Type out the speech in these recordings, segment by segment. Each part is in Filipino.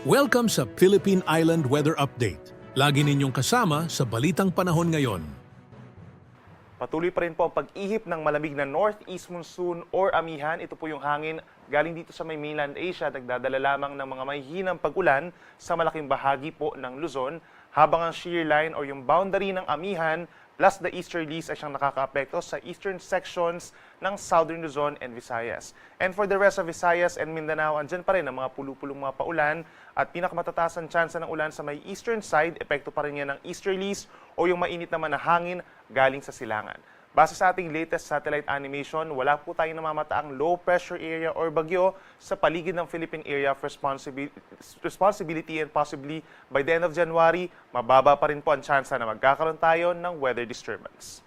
Welcome sa Philippine Island Weather Update. Lagi ninyong kasama sa Balitang Panahon ngayon. Patuloy pa rin po ang pag-ihip ng malamig na northeast monsoon or amihan. Ito po yung hangin galing dito sa may mainland Asia. Nagdadala lamang ng mga mahihinang pag-ulan sa malaking bahagi po ng Luzon. Habang ang shear line o yung boundary ng amihan plus the easterlies ay siyang nakakaapekto sa eastern sections ng southern Luzon and Visayas. And for the rest of Visayas and Mindanao, andyan pa rin ang mga pulupulong mga paulan at pinakamatataas ang tsansa ng ulan sa may eastern side, epekto pa rin yan ng easterlies o yung mainit naman na hangin galing sa silangan. Base sa ating latest satellite animation, wala po tayong namamataang low pressure area or bagyo sa paligid ng Philippine Area of Responsibility and possibly by the end of January, mababa pa rin po ang tsansa na magkakaroon tayo ng weather disturbance.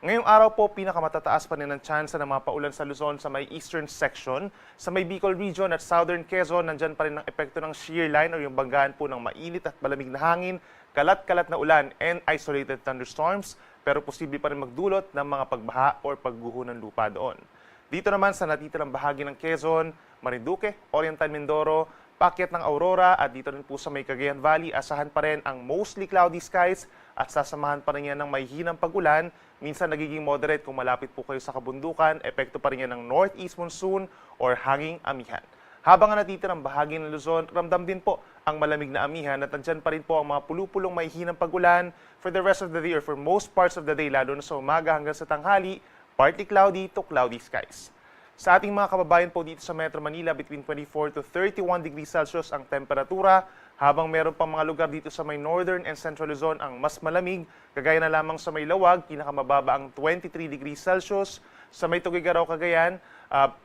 Ngayong araw po, pinakamatataas pa rin ang tsansa ng mga paulan sa Luzon sa may eastern section. Sa may Bicol region at southern Quezon, nandyan pa rin ang epekto ng shear line o yung banggaan po ng mainit at malamig na hangin, kalat-kalat na ulan and isolated thunderstorms, pero posible pa rin magdulot ng mga pagbaha o pagguho ng lupa doon. Dito naman sa natitirang bahagi ng Quezon, Marinduque, Oriental Mindoro, paakyat ng Aurora at dito rin po sa may Cagayan Valley, asahan pa rin ang mostly cloudy skies at sasamahan pa rin yan ng mahihinang pag-ulan. Minsan nagiging moderate kung malapit po kayo sa kabundukan, epekto pa rin yan ng northeast monsoon or hanging amihan. Habang ang natitirang bahagi ng Luzon, ramdam din po ang malamig na amihan at andyan pa rin po ang mga pulupulong mahihinang pag-ulan for the rest of the day or for most parts of the day, lalo na sa umaga hanggang sa tanghali, partly cloudy to cloudy skies. Sa ating mga kababayan po dito sa Metro Manila, between 24 to 31 degrees Celsius ang temperatura, habang meron pang mga lugar dito sa may Northern and Central Luzon ang mas malamig, kagaya na lamang sa may Lawag, pinakamababa ang 23 degrees Celsius, sa may Tuguegarao, Cagayan,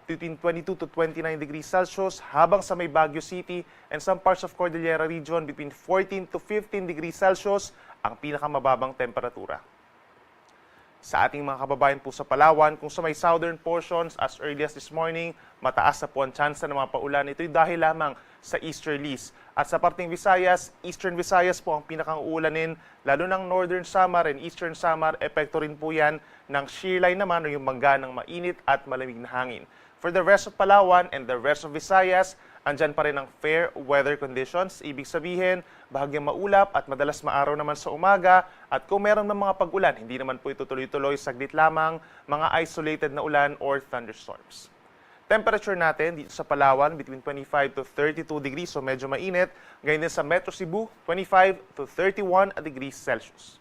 between 22 to 29 degrees Celsius, habang sa may Baguio City and some parts of Cordillera region, between 14 to 15 degrees Celsius ang pinakamababang temperatura. Sa ating mga kababayan po sa Palawan, kung sa may southern portions, as early as this morning, mataas na po ang tsansa ng mga paulan. Ito'y dahil lamang sa easterlies. At sa parting Visayas, eastern Visayas po ang pinakang-uulanin, lalo ng northern Samar and eastern Samar, epekto rin po yan ng shear line naman o yung bangga ng mainit at malamig na hangin. For the rest of Palawan and the rest of Visayas, andyan pa rin ang fair weather conditions. Ibig sabihin, bahagyang maulap at madalas maaraw naman sa umaga. At kung meron ng mga pag-ulan, hindi naman po ito tuloy-tuloy, saglit lamang, mga isolated na ulan or thunderstorms. Temperature natin dito sa Palawan, between 25 to 32 degrees, so medyo mainit. Ganyan din sa Metro Cebu, 25 to 31 degrees Celsius.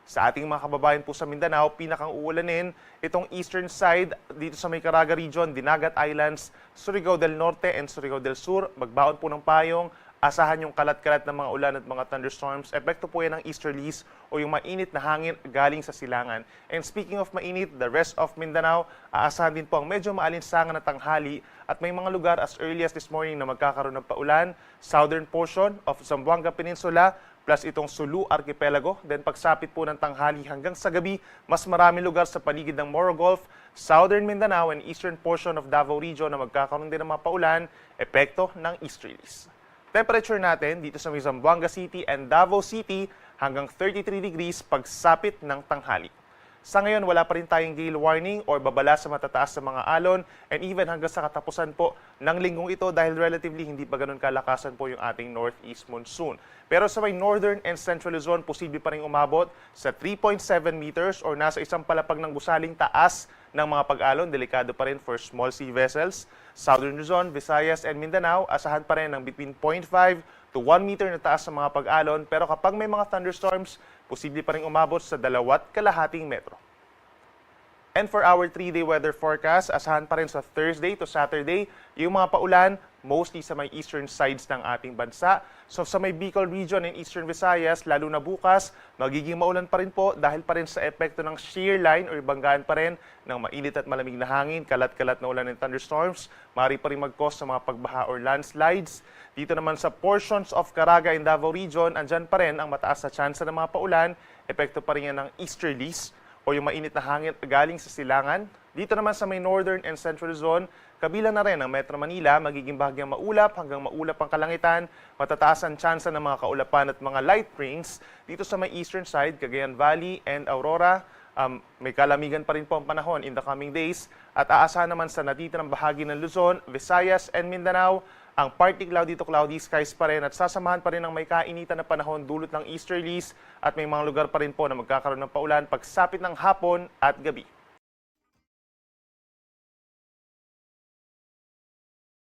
Sa ating mga kababayan po sa Mindanao, pinakang uulanin itong eastern side dito sa may Caraga region, Dinagat Islands, Surigao del Norte and Surigao del Sur. Magbaon po ng payong, asahan yung kalat-kalat ng mga ulan at mga thunderstorms. Epekto po yan ng easterlies o yung mainit na hangin galing sa silangan. And speaking of mainit, the rest of Mindanao, aasahan din po ang medyo maalinsangan na tanghali at may mga lugar as early as this morning na magkakaroon ng paulan. Southern portion of Zamboanga Peninsula, plus itong Sulu Archipelago. Then pagsapit po ng tanghali hanggang sa gabi, mas marami lugar sa paligid ng Moro Gulf, Southern Mindanao and eastern portion of Davao Region na magkakaroon din ng mga paulan, epekto ng easterlies. Temperature natin dito sa may Zamboanga City and Davao City hanggang 33 degrees pagsapit ng tanghali. Sa ngayon, wala pa rin tayong gale warning or babala sa matataas sa mga alon and even hanggang sa katapusan po ng linggong ito dahil relatively hindi pa ganun kalakasan po yung ating northeast monsoon. Pero sa may northern and central Luzon, posible pa rin umabot sa 3.7 meters or nasa isang palapag ng gusaling taas ng mga pag-alon. Delikado pa rin for small sea vessels. Southern Luzon, Visayas and Mindanao, asahan pa rin ng between 0.5 to 1 meter na taas sa mga pag-alon. Pero kapag may mga thunderstorms, posible pa rin umabot sa 2.5 metro. And for our 3-day weather forecast, asahan pa rin sa Thursday to Saturday yung mga paulan, mostly sa may eastern sides ng ating bansa. So sa may Bicol region and eastern Visayas, lalo na bukas, magiging maulan pa rin po dahil pa rin sa epekto ng shear line o banggaan pa rin ng mainit at malamig na hangin, kalat-kalat na ulan and thunderstorms, maaari pa rin mag-cause sa mga pagbaha or landslides. Dito naman sa portions of Caraga and Davao region, andyan pa rin ang mataas na tsansa ng mga paulan, epekto pa rin yan ng easterlies o yung mainit na hangin galing sa silangan. Dito naman sa may northern and central zone, kabilang na rin ang Metro Manila, magiging bahagyang maulap hanggang maulap ang kalangitan, matataas ang tsansa ng mga kaulapan at mga light rains. Dito sa may eastern side, Cagayan Valley and Aurora, may kalamigan pa rin po ang panahon in the coming days at aasahan naman sa natitirang bahagi ng Luzon, Visayas and Mindanao Ang partly cloudy to cloudy skies pa rin at sasamahan pa rin ng may kainitan na panahon dulot ng easterlies at may mga lugar pa rin po na magkakaroon ng paulan pagsapit ng hapon at gabi.